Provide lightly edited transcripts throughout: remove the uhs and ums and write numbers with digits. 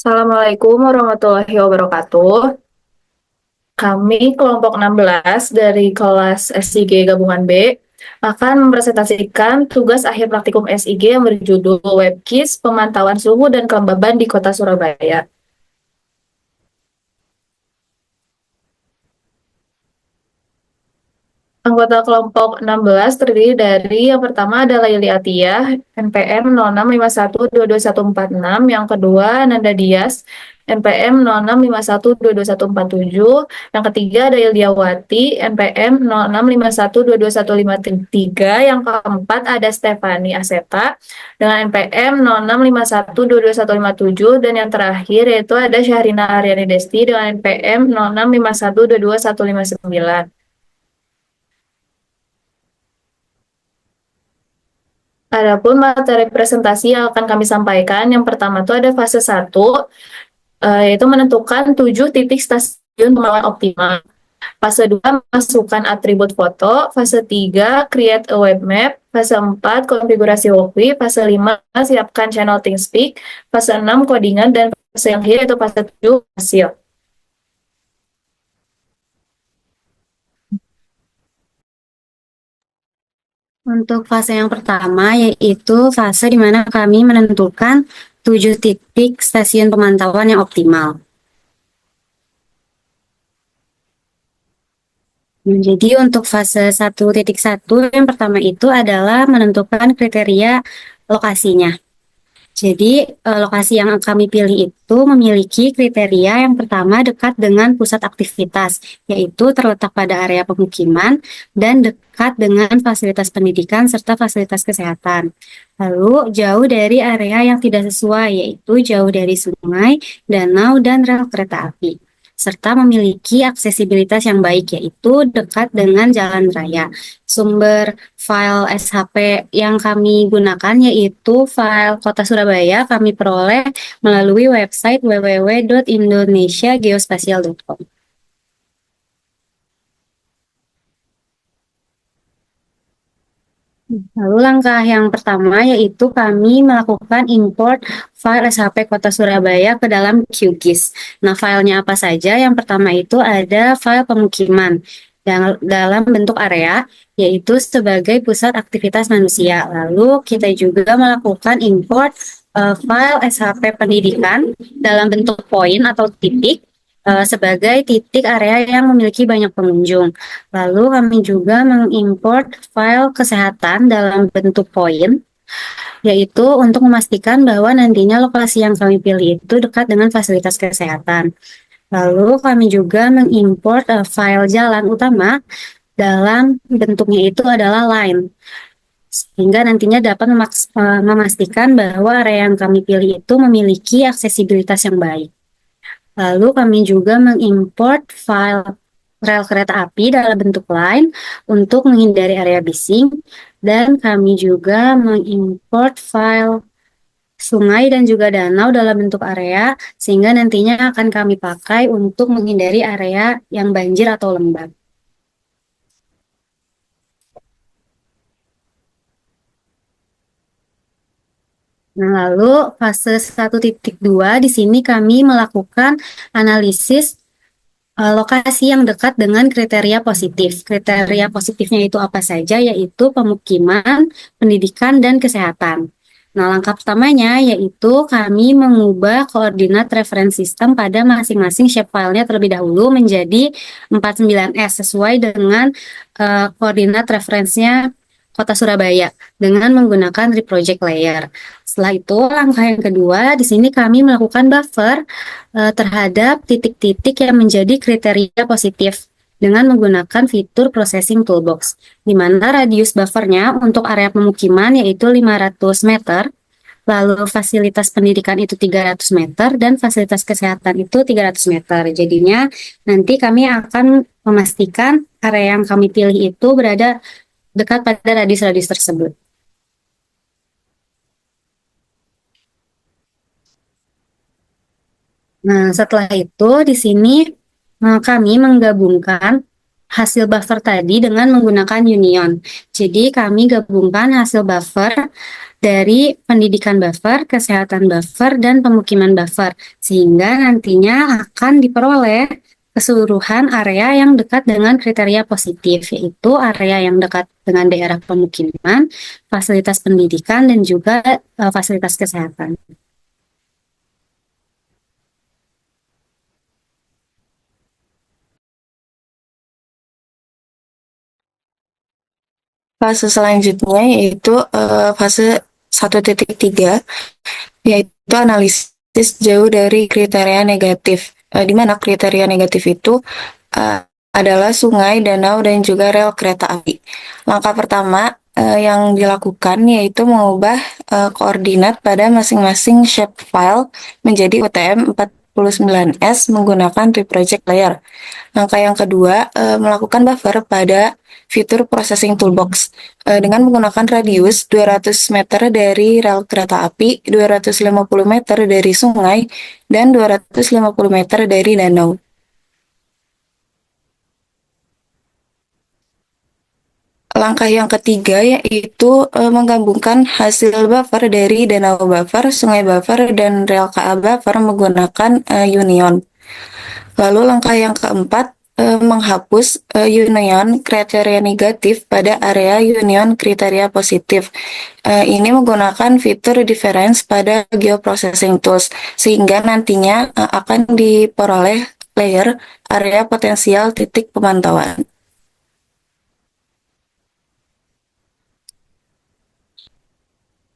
Assalamualaikum warahmatullahi wabarakatuh. Kami kelompok 16 dari kelas SIG Gabungan B akan mempresentasikan tugas akhir praktikum SIG yang berjudul Webkis Pemantauan Suhu dan Kelembaban di Kota Surabaya. Anggota kelompok 16 terdiri dari yang pertama adalah Yuli Atiyah, NPM 0651224146, yang kedua Nanda Dias, NPM 0651224147, yang ketiga ada Ildiawati, NPM 0651222153, yang keempat ada Stefani Aseta dengan NPM 0651222157, dan yang terakhir yaitu ada Syahrina Aryani Desti dengan NPM 0651222159. Adapun materi presentasi yang akan kami sampaikan, yang pertama itu ada fase 1, yaitu menentukan 7 titik stasiun pemantauan optimal. Fase 2, masukkan atribut foto. Fase 3, create a web map. Fase 4, konfigurasi walkway. Fase 5, siapkan channel TeamSpeak. Fase 6, codingan. Dan fase yang akhir yaitu fase 7, hasil. Untuk fase yang pertama, yaitu fase di mana kami menentukan 7 titik stasiun pemantauan yang optimal. Jadi untuk fase 1.1 yang pertama itu adalah menentukan kriteria lokasinya. Jadi lokasi yang kami pilih itu memiliki kriteria yang pertama dekat dengan pusat aktivitas, yaitu terletak pada area pemukiman dan dekat dengan fasilitas pendidikan serta fasilitas kesehatan. Lalu jauh dari area yang tidak sesuai, yaitu jauh dari sungai, danau, dan rel kereta api. serta memiliki aksesibilitas yang baik, yaitu dekat dengan jalan raya. Sumber file SHP yang kami gunakan yaitu file Kota Surabaya, kami peroleh melalui website www.indonesiageospatial.com. Lalu langkah yang pertama yaitu kami melakukan import file SHP Kota Surabaya ke dalam QGIS. Nah, filenya apa saja? Yang pertama itu ada file pemukiman dalam bentuk area, yaitu sebagai pusat aktivitas manusia. Lalu kita juga melakukan import file SHP pendidikan dalam bentuk poin atau titik, sebagai titik area yang memiliki banyak pengunjung. Lalu kami juga mengimport file kesehatan dalam bentuk poin, yaitu untuk memastikan bahwa nantinya lokasi yang kami pilih itu dekat dengan fasilitas kesehatan. Lalu kami juga mengimport file jalan utama dalam bentuknya itu adalah line, sehingga nantinya dapat memastikan bahwa area yang kami pilih itu memiliki aksesibilitas yang baik. Lalu kami juga mengimport file rel kereta api dalam bentuk line untuk menghindari area bising, dan kami juga mengimport file sungai dan juga danau dalam bentuk area, sehingga nantinya akan kami pakai untuk menghindari area yang banjir atau lembab. Nah, lalu fase 1.2 di sini kami melakukan analisis lokasi yang dekat dengan kriteria positif. Kriteria positifnya itu apa saja? Yaitu pemukiman, pendidikan, dan kesehatan. Nah, langkah pertamanya yaitu kami mengubah koordinat reference system pada masing-masing shapefile-nya terlebih dahulu menjadi 49S sesuai dengan koordinat referensinya Kota Surabaya dengan menggunakan reproject layer. Setelah itu, langkah yang kedua, di sini kami melakukan buffer terhadap titik-titik yang menjadi kriteria positif dengan menggunakan fitur processing toolbox, di mana radius buffernya untuk area pemukiman yaitu 500 meter, lalu fasilitas pendidikan itu 300 meter, dan fasilitas kesehatan itu 300 meter. Jadinya nanti kami akan memastikan area yang kami pilih itu berada dekat pada radius-radius tersebut. Nah, setelah itu di sini kami menggabungkan hasil buffer tadi dengan menggunakan union. Jadi kami gabungkan hasil buffer dari pendidikan buffer, kesehatan buffer, dan pemukiman buffer, sehingga nantinya akan diperoleh keseluruhan area yang dekat dengan kriteria positif, yaitu area yang dekat dengan daerah pemukiman, fasilitas pendidikan, dan juga fasilitas kesehatan. Fase selanjutnya yaitu fase 1.3, yaitu analisis jauh dari kriteria negatif. Di mana kriteria negatif itu adalah sungai, danau, dan juga rel kereta api. Langkah pertama yang dilakukan yaitu mengubah koordinat pada masing-masing shapefile menjadi UTM 49S menggunakan reproject layer. Langkah yang kedua, melakukan buffer pada fitur processing toolbox dengan menggunakan radius 200 meter dari rel kereta api, 250 meter dari sungai, dan 250 meter dari danau. Langkah yang ketiga yaitu menggabungkan hasil buffer dari danau buffer, sungai buffer, dan rel KA buffer menggunakan union. Lalu langkah yang keempat, menghapus union kriteria negatif pada area union kriteria positif. Ini menggunakan fitur difference pada geoprocessing tools, sehingga nantinya akan diperoleh layer area potensial titik pemantauan.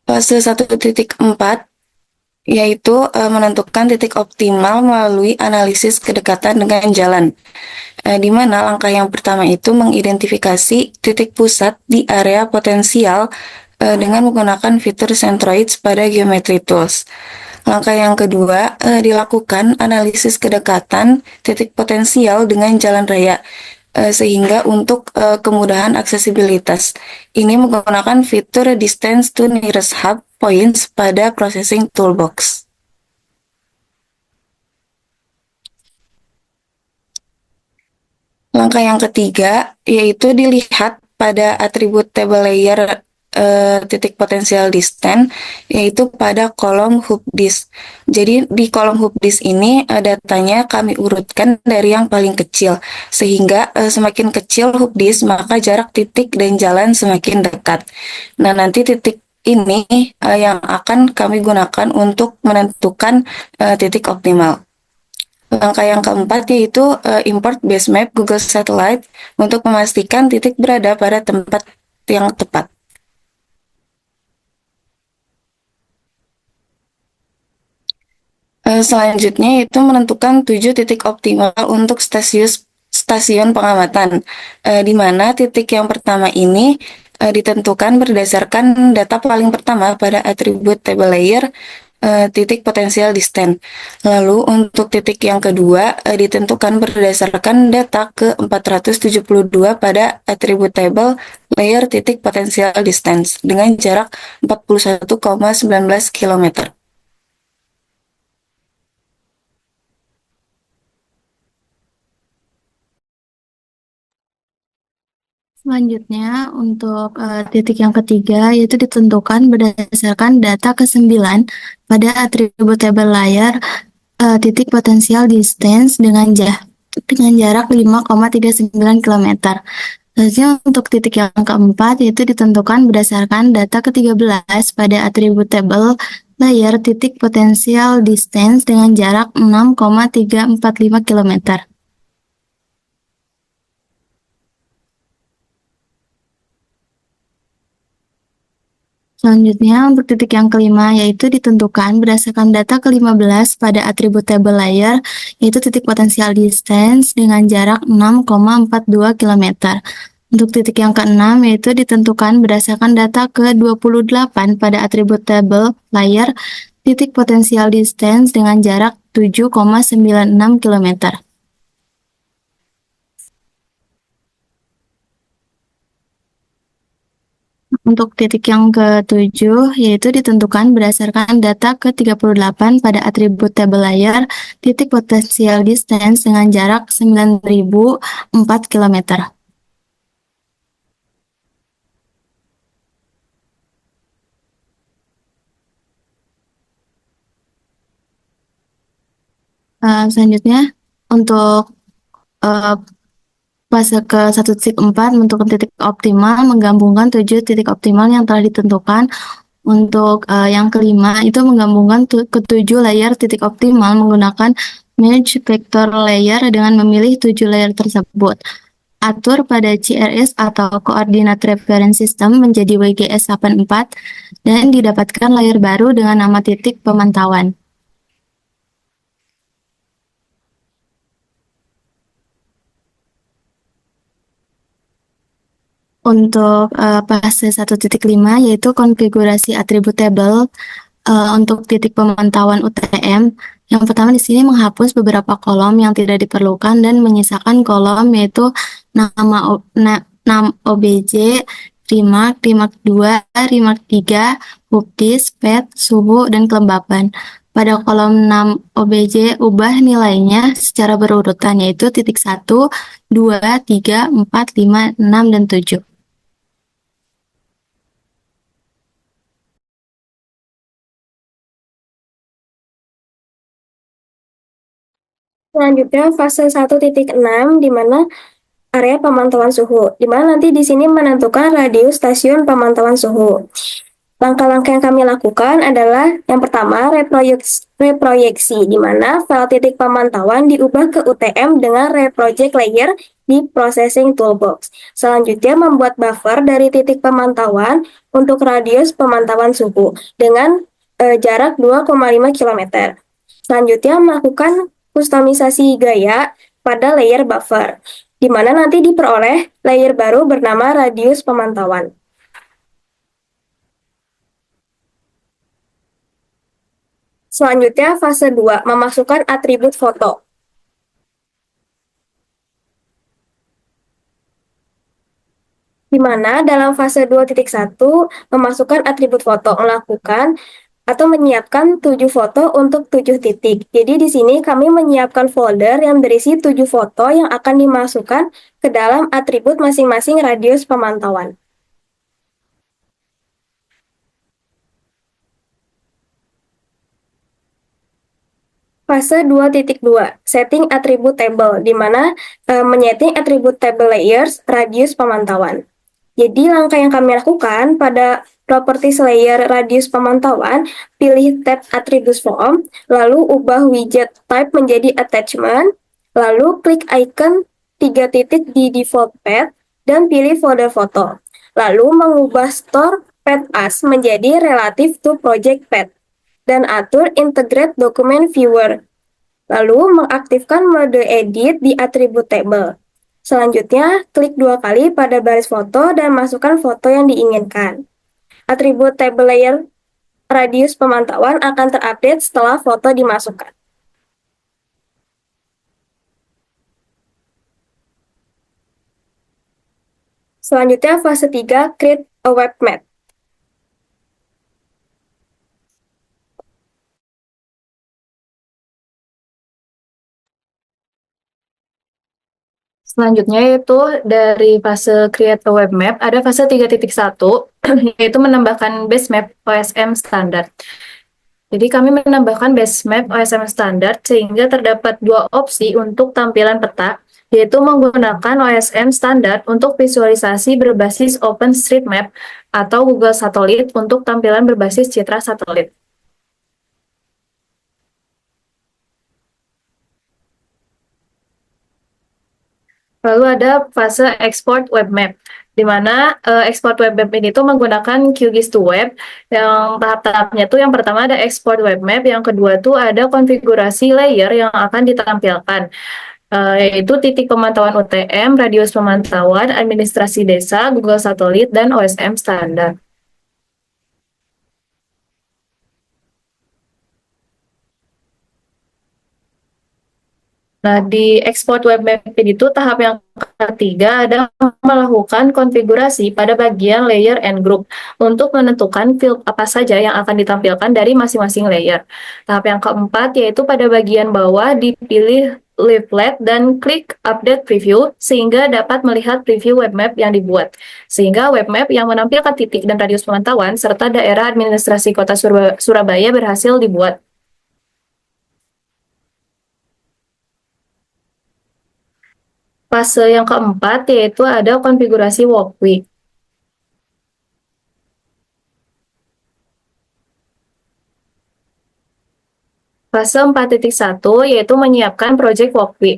Fase 1.4 yaitu menentukan titik optimal melalui analisis kedekatan dengan jalan. Di mana langkah yang pertama itu mengidentifikasi titik pusat di area potensial dengan menggunakan fitur centroids pada geometry tools. Langkah yang kedua, dilakukan analisis kedekatan titik potensial dengan jalan raya, sehingga untuk kemudahan aksesibilitas. Ini menggunakan fitur distance to nearest hub points pada processing toolbox. Langkah yang ketiga yaitu dilihat pada atribut table layer titik potensial distance, yaitu pada kolom hubdisk. Jadi di kolom hubdisk ini datanya kami urutkan dari yang paling kecil, sehingga semakin kecil hubdisk maka jarak titik dan jalan semakin dekat. Nah, nanti titik ini yang akan kami gunakan untuk menentukan titik optimal. Langkah yang keempat yaitu import base map Google Satellite untuk memastikan titik berada pada tempat yang tepat. Selanjutnya itu menentukan 7 titik optimal untuk stasiun pengamatan, di mana titik yang pertama ini ditentukan berdasarkan data paling pertama pada atribut table layer titik potensial distance. Lalu untuk titik yang kedua ditentukan berdasarkan data ke-472 pada atribut table layer titik potensial distance dengan jarak 41,19 km. Selanjutnya, untuk titik yang ketiga, yaitu ditentukan berdasarkan data ke-9 pada atribut table layer titik potensial distance dengan jarak 5,39 km. Selanjutnya, untuk titik yang keempat, yaitu ditentukan berdasarkan data ke-13 pada atribut table layer titik potensial distance dengan jarak 6,345 km. Selanjutnya, untuk titik yang kelima, yaitu ditentukan berdasarkan data ke-15 pada atribut table layer, yaitu titik potensial distance dengan jarak 6,42 km. Untuk titik yang keenam, yaitu ditentukan berdasarkan data ke-28 pada atribut table layer, titik potensial distance dengan jarak 7,96 km. Untuk titik yang ke-7, yaitu ditentukan berdasarkan data ke-38 pada atribut table layer, titik potensial distance dengan jarak 9.004 km. Selanjutnya, untuk fase ke 1.4 menentukan titik optimal, menggabungkan 7 titik optimal yang telah ditentukan. Untuk yang kelima, itu menggabungkan ke-7 layer titik optimal menggunakan merge vector layer dengan memilih 7 layer tersebut. Atur pada CRS atau Coordinate Reference System menjadi WGS 84 dan didapatkan layer baru dengan nama titik pemantauan. Untuk fase 1.5 yaitu konfigurasi atribut table untuk titik pemantauan UTM. Yang pertama di sini menghapus beberapa kolom yang tidak diperlukan dan menyisakan kolom yaitu nama OBJ, remark, remark 2, remark 3, hubdisk, pet, suhu, dan kelembapan. Pada kolom 6 OBJ, ubah nilainya secara berurutan yaitu titik 1, 2, 3, 4, 5, 6, dan 7. Selanjutnya fase 1.6 di mana area pemantauan suhu, di mana nanti di sini menentukan radius stasiun pemantauan suhu. Langkah-langkah yang kami lakukan adalah yang pertama reproyeksi, di mana file titik pemantauan diubah ke UTM dengan reproject layer di processing toolbox. Selanjutnya membuat buffer dari titik pemantauan untuk radius pemantauan suhu dengan jarak 2,5 km. Selanjutnya melakukan kustomisasi gaya pada layer buffer, di mana nanti diperoleh layer baru bernama radius Selanjutnya, fase 2, memasukkan atribut foto. Di mana dalam fase 2.1 memasukkan atribut foto, melakukan atau menyiapkan 7 foto untuk 7 titik. Jadi di sini kami menyiapkan folder yang berisi 7 foto yang akan dimasukkan ke dalam atribut masing-masing radius pemantauan. Fase 2.2, setting atribut table, di mana menyeting atribut table layers radius pemantauan. Jadi langkah yang kami lakukan pada properties layer radius pemantauan, pilih tab attributes form, lalu ubah widget type menjadi attachment, lalu klik icon 3 titik di default path, dan pilih folder foto. Lalu mengubah store path as menjadi relative to project path, dan atur integrate document viewer. Lalu mengaktifkan mode edit di atribut table. Selanjutnya, klik 2 kali pada baris foto dan masukkan foto yang diinginkan. Atribut table layer radius pemantauan akan terupdate setelah foto dimasukkan. Selanjutnya, fase 3, create a web map. Selanjutnya yaitu dari fase Create a Web Map, ada fase 3.1, yaitu menambahkan base map OSM standar. Jadi kami menambahkan base map OSM standar sehingga terdapat dua opsi untuk tampilan peta, yaitu menggunakan OSM standar untuk visualisasi berbasis OpenStreetMap atau Google Satelit untuk tampilan berbasis citra satelit. Lalu ada fase export web map, di mana export web map ini tuh menggunakan QGIS to web. Yang tahap-tahapnya tuh yang pertama ada export web map, yang kedua tuh ada konfigurasi layer yang akan ditampilkan, yaitu titik pemantauan UTM, radius pemantauan, administrasi desa, Google Satelit, dan OSM standar. Nah, di export web map itu tahap yang ketiga ada melakukan konfigurasi pada bagian layer and group untuk menentukan field apa saja yang akan ditampilkan dari masing-masing layer. Tahap yang keempat yaitu pada bagian bawah dipilih leaflet dan klik update preview sehingga dapat melihat preview web map yang dibuat. Sehingga web map yang menampilkan titik dan radius pemantauan serta daerah administrasi Kota Surabaya berhasil dibuat. Fase yang keempat yaitu ada konfigurasi walkway. Fase 4.1 yaitu menyiapkan project walkway.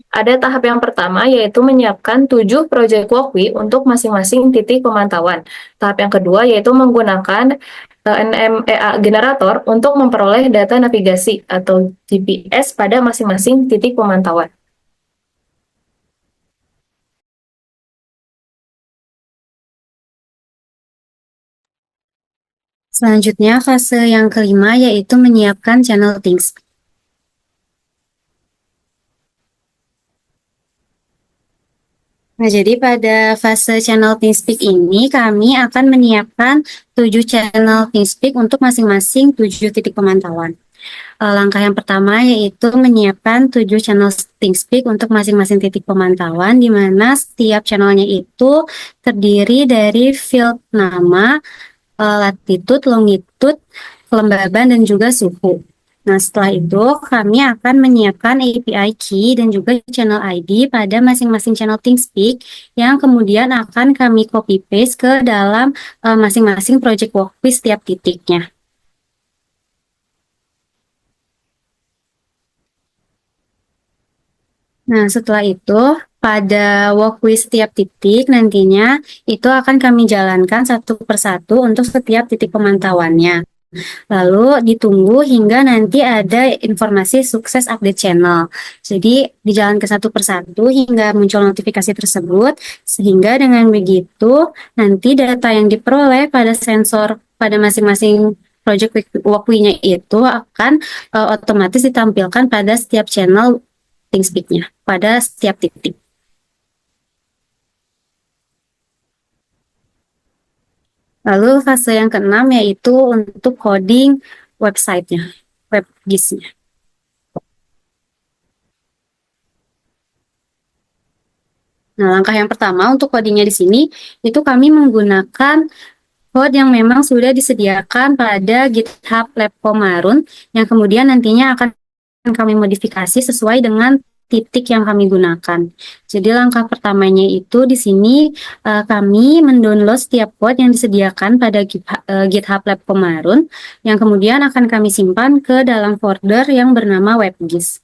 Ada tahap yang pertama yaitu menyiapkan 7 project walkway untuk masing-masing titik pemantauan. Tahap yang kedua yaitu menggunakan NMEA generator untuk memperoleh data navigasi atau GPS pada masing-masing titik pemantauan. Selanjutnya, fase yang kelima yaitu menyiapkan channel ThinkSpeak. Nah, jadi pada fase channel ThinkSpeak ini kami akan menyiapkan 7 channel ThinkSpeak untuk masing-masing 7 titik pemantauan. Langkah yang pertama yaitu menyiapkan 7 channel ThinkSpeak untuk masing-masing titik pemantauan, di mana setiap channelnya itu terdiri dari field nama, latitude, longitude, kelembaban, dan juga suhu. Nah, setelah itu kami akan menyiapkan API key dan juga channel ID pada masing-masing channel ThinkSpeak yang kemudian akan kami copy paste ke dalam masing-masing project workspace setiap titiknya. Nah, setelah itu pada walkway setiap titik nantinya itu akan kami jalankan satu persatu untuk setiap titik pemantauannya. Lalu ditunggu hingga nanti ada informasi sukses update channel. Jadi dijalankan satu persatu hingga muncul notifikasi tersebut, sehingga dengan begitu nanti data yang diperoleh pada sensor pada masing-masing project walkthrough-nya itu akan otomatis ditampilkan pada setiap channel ThinkSpeak-nya, pada setiap titik. Lalu fase yang keenam yaitu untuk coding website-nya, WebGIS-nya. Nah, langkah yang pertama untuk codingnya di sini, itu kami menggunakan code yang memang sudah disediakan pada GitHub Lab Komarun, yang kemudian nantinya akan kami modifikasi sesuai dengan titik yang kami gunakan. Jadi langkah pertamanya itu di sini kami mendownload setiap code yang disediakan pada GitHub Lab Komarun, yang kemudian akan kami simpan ke dalam folder yang bernama WebGIS.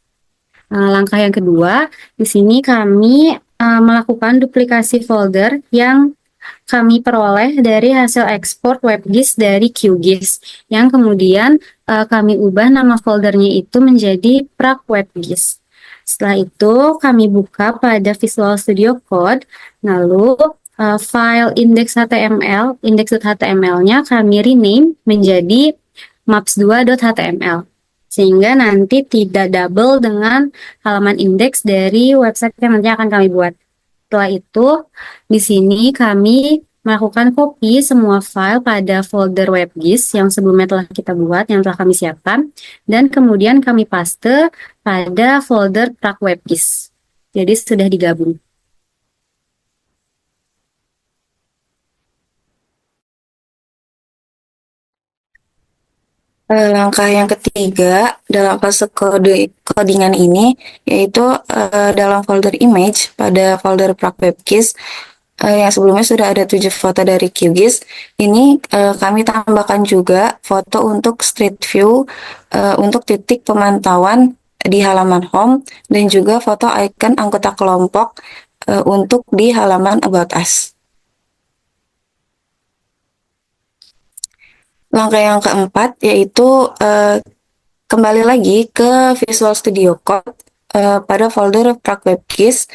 Langkah yang kedua, di sini kami melakukan duplikasi folder yang kami peroleh dari hasil ekspor WebGIS dari QGIS, yang kemudian kami ubah nama foldernya itu menjadi Prague WebGIS. Setelah itu kami buka pada Visual Studio Code, lalu file index.html-nya kami rename menjadi maps2.html. Sehingga nanti tidak double dengan halaman indeks dari website yang nanti akan kami buat. Setelah itu, di sini kami melakukan copy semua file pada folder WebGIS yang sebelumnya telah kita buat, yang telah kami siapkan, dan kemudian kami paste pada folder Prague WebGIS. Jadi sudah digabung. Langkah yang ketiga dalam fase codingan ini yaitu dalam folder image pada folder Prague WebGIS yang sebelumnya sudah ada 7 foto dari QGIS. Ini kami tambahkan juga foto untuk Street View untuk titik pemantauan di halaman home dan juga foto icon anggota kelompok untuk di halaman About Us. Langkah yang keempat yaitu kembali lagi ke Visual Studio Code pada folder Prague WebGIS.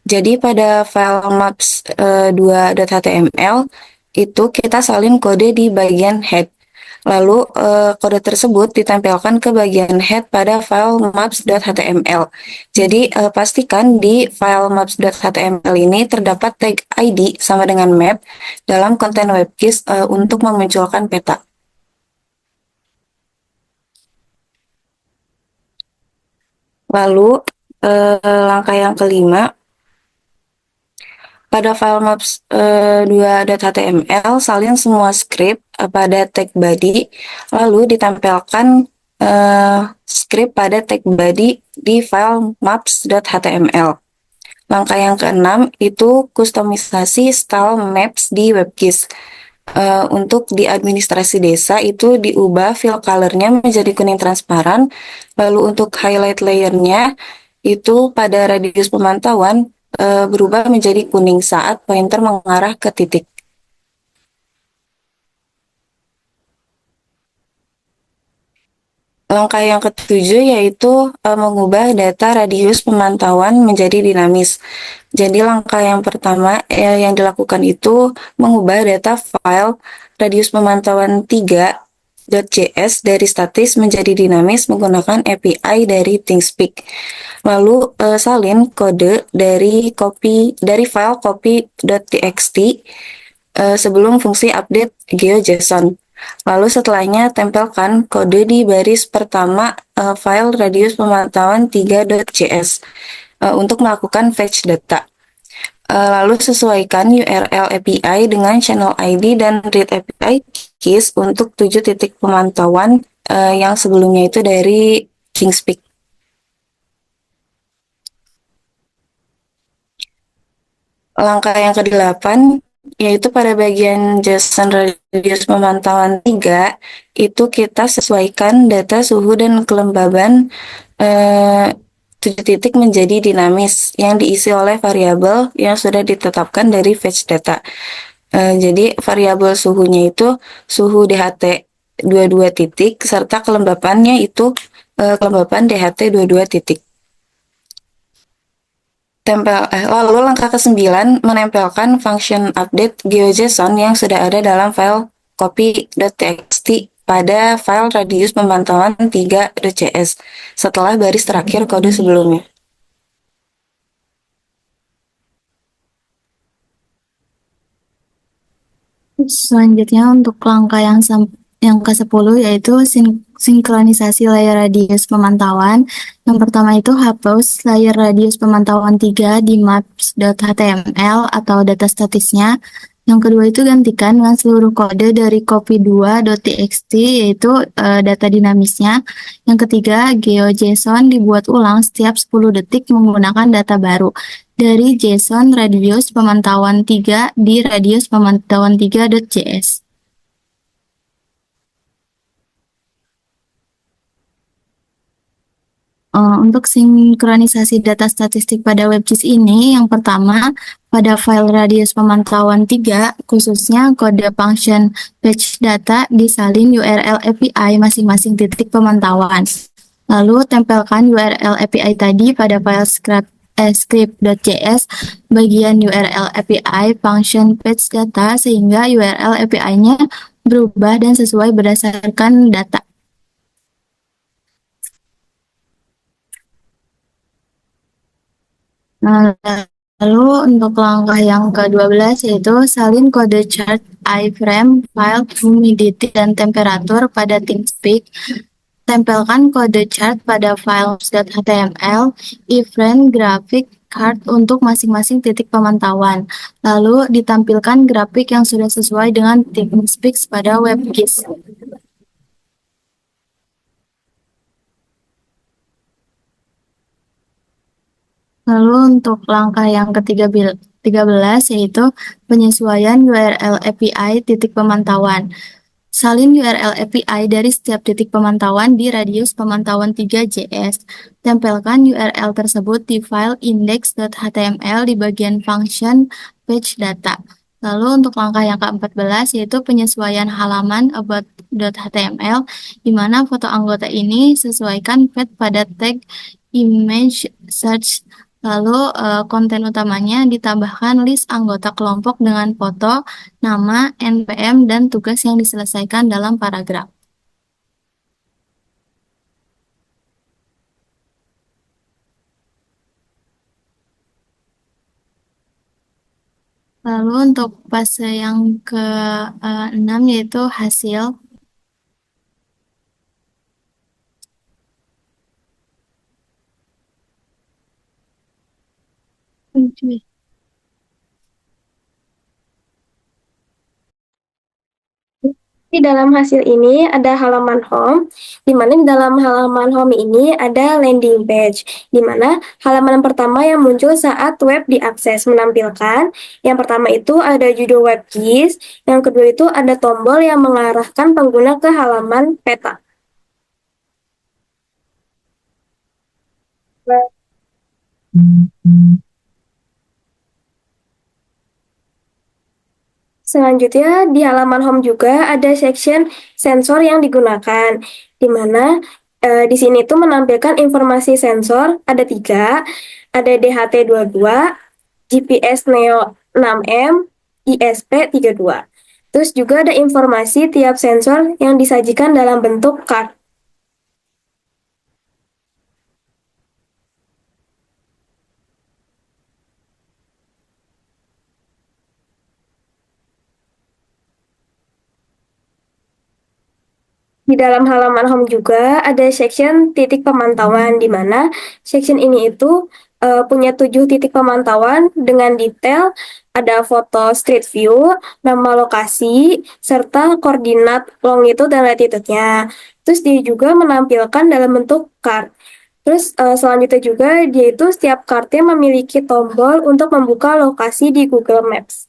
Jadi pada file maps2.html itu kita salin kode di bagian head. Lalu kode tersebut ditempelkan ke bagian head pada file maps.html. Jadi pastikan di file maps.html ini terdapat tag ID sama dengan map dalam konten WebGIS untuk memunculkan peta. Lalu langkah yang kelima, pada file maps2.html salin semua script pada tag body, lalu ditempelkan script pada tag body di file maps.html. Langkah yang keenam itu kustomisasi style maps di WebGIS. Untuk di administrasi desa itu diubah fill color-nya menjadi kuning transparan, lalu untuk highlight layer-nya itu pada radius pemantauan berubah menjadi kuning saat pointer mengarah ke titik. Langkah yang ketujuh yaitu mengubah data radius pemantauan menjadi dinamis. Jadi langkah yang pertama yang dilakukan itu mengubah data file radius pemantauan 3.js dari statis menjadi dinamis menggunakan API dari ThinkSpeak. Lalu salin kode dari file copy.txt sebelum fungsi update GeoJSON. Lalu setelahnya tempelkan kode di baris pertama file radius pemantauan 3.js untuk melakukan fetch data. Lalu sesuaikan URL API dengan channel ID dan read API keys untuk 7 titik pemantauan yang sebelumnya itu dari ThinkSpeak. Langkah yang ke-8 yaitu pada bagian JSON radius pemantauan 3 itu kita sesuaikan data suhu dan kelembaban 7 titik menjadi dinamis yang diisi oleh variabel yang sudah ditetapkan dari fetch data. Jadi variabel suhunya itu suhu DHT 22 titik serta kelembabannya itu kelembaban DHT 22 titik. Lalu langkah ke-9 menempelkan function update GeoJSON yang sudah ada dalam file copy.txt pada file radius pemantauan 3.cs setelah baris terakhir kode sebelumnya. Selanjutnya untuk langkah yang ke-10 yaitu sinkronisasi layar radius pemantauan. Yang pertama itu hapus layar radius pemantauan 3 di maps.html atau data statisnya. Yang kedua itu gantikan dengan seluruh kode dari copy2.txt yaitu data dinamisnya. Yang ketiga, GeoJSON dibuat ulang setiap 10 detik menggunakan data baru dari JSON radius pemantauan 3 di radius pemantauan 3.js. Untuk sinkronisasi data statistik pada WebGIS ini, yang pertama, pada file radius pemantauan 3, khususnya kode function page data disalin URL API masing-masing titik pemantauan. Lalu, tempelkan URL API tadi pada file script.js bagian URL API function page data sehingga URL API-nya berubah dan sesuai berdasarkan data. Nah, lalu untuk langkah yang ke-12 yaitu salin kode chart, iframe, file, humidity, dan temperatur pada TeamSpeak. Tempelkan kode chart pada files.html, iframe, grafik, card untuk masing-masing titik pemantauan. Lalu ditampilkan grafik yang sudah sesuai dengan TeamSpeak pada WebGIS. Lalu untuk langkah yang ke-13 yaitu penyesuaian URL API titik pemantauan. Salin URL API dari setiap titik pemantauan di radius pemantauan 3JS. Tempelkan URL tersebut di file index.html di bagian function page data. Lalu untuk langkah yang ke-14 yaitu penyesuaian halaman about.html di mana foto anggota ini sesuaikan path pada tag image search. Lalu konten utamanya ditambahkan list anggota kelompok dengan foto, nama, NPM, dan tugas yang diselesaikan dalam paragraf. Lalu untuk fase yang ke-6 yaitu hasil. Di dalam hasil ini ada halaman home, di mana di dalam halaman home ini ada landing page, di mana halaman pertama yang muncul saat web diakses menampilkan. Yang pertama itu ada judul WebGIS, yang kedua itu ada tombol yang mengarahkan pengguna ke halaman peta. Selanjutnya, di halaman home juga ada section sensor yang digunakan, di mana di sini tuh menampilkan informasi sensor, ada 3, ada DHT22, GPS Neo 6M, ISP32. Terus juga ada informasi tiap sensor yang disajikan dalam bentuk card. Di dalam halaman home juga ada section titik pemantauan, di mana section ini itu punya 7 titik pemantauan dengan detail, ada foto street view, nama lokasi, serta koordinat longitude dan latitude-nya. Terus dia juga menampilkan dalam bentuk card. Terus selanjutnya juga dia itu setiap kartnya memiliki tombol untuk membuka lokasi di Google Maps.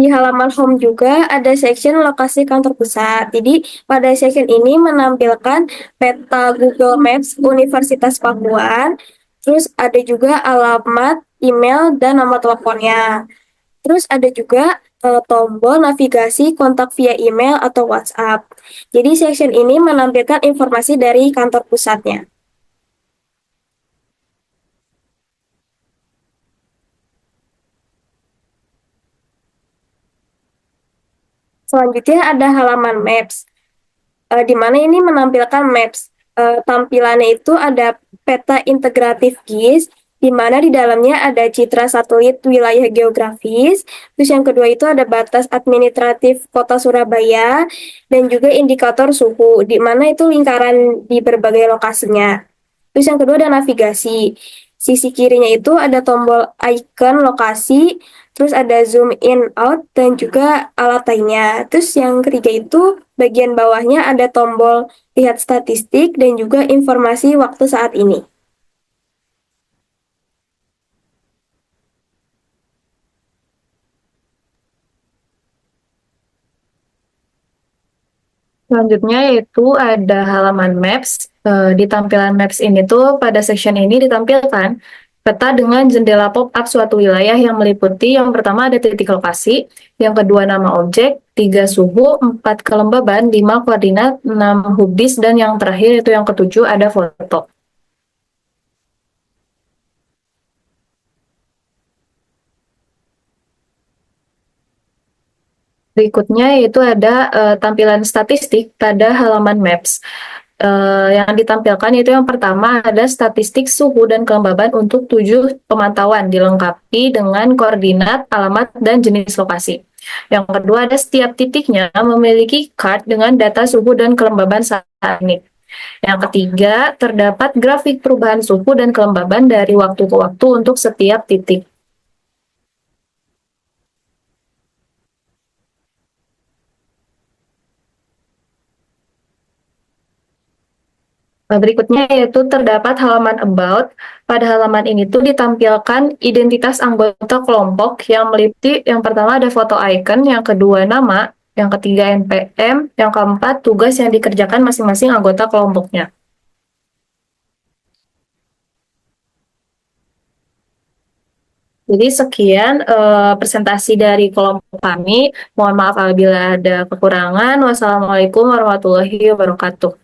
Di halaman home juga ada section lokasi kantor pusat. Jadi pada section ini menampilkan peta Google Maps Universitas Pakuan, terus ada juga alamat, email, dan nomor teleponnya. Terus ada juga tombol navigasi kontak via email atau WhatsApp. Jadi section ini menampilkan informasi dari kantor pusatnya. Selanjutnya ada halaman Maps, di mana ini menampilkan Maps. Tampilannya itu ada peta integratif GIS, di mana di dalamnya ada citra satelit wilayah geografis. Terus yang kedua itu ada batas administratif Kota Surabaya, dan juga indikator suhu, di mana itu lingkaran di berbagai lokasinya. Terus yang kedua ada navigasi. Sisi kirinya itu ada tombol icon lokasi, terus ada zoom in out, dan juga alat lainnya. Terus yang ketiga itu bagian bawahnya ada tombol lihat statistik dan juga informasi waktu saat ini. Selanjutnya yaitu ada halaman Maps. Di tampilan Maps ini tuh pada section ini ditampilkan peta dengan jendela pop-up suatu wilayah yang meliputi yang pertama ada titik lokasi, yang kedua nama objek, 3 suhu, 4 kelembaban, 5 koordinat, 6 hubdis, dan yang terakhir itu yang ketujuh ada foto. Berikutnya yaitu ada tampilan statistik pada halaman Maps. Yang ditampilkan itu yang pertama ada statistik suhu dan kelembaban untuk 7 pemantauan dilengkapi dengan koordinat, alamat, dan jenis lokasi. Yang kedua ada setiap titiknya memiliki card dengan data suhu dan kelembaban saat ini. Yang ketiga terdapat grafik perubahan suhu dan kelembaban dari waktu ke waktu untuk setiap titik. Berikutnya yaitu terdapat halaman About. Pada halaman ini tuh ditampilkan identitas anggota kelompok yang meliputi yang pertama ada foto icon, yang kedua nama, yang ketiga NPM, yang keempat tugas yang dikerjakan masing-masing anggota kelompoknya. Jadi sekian presentasi dari kelompok kami. Mohon maaf apabila ada kekurangan. Wassalamualaikum warahmatullahi wabarakatuh.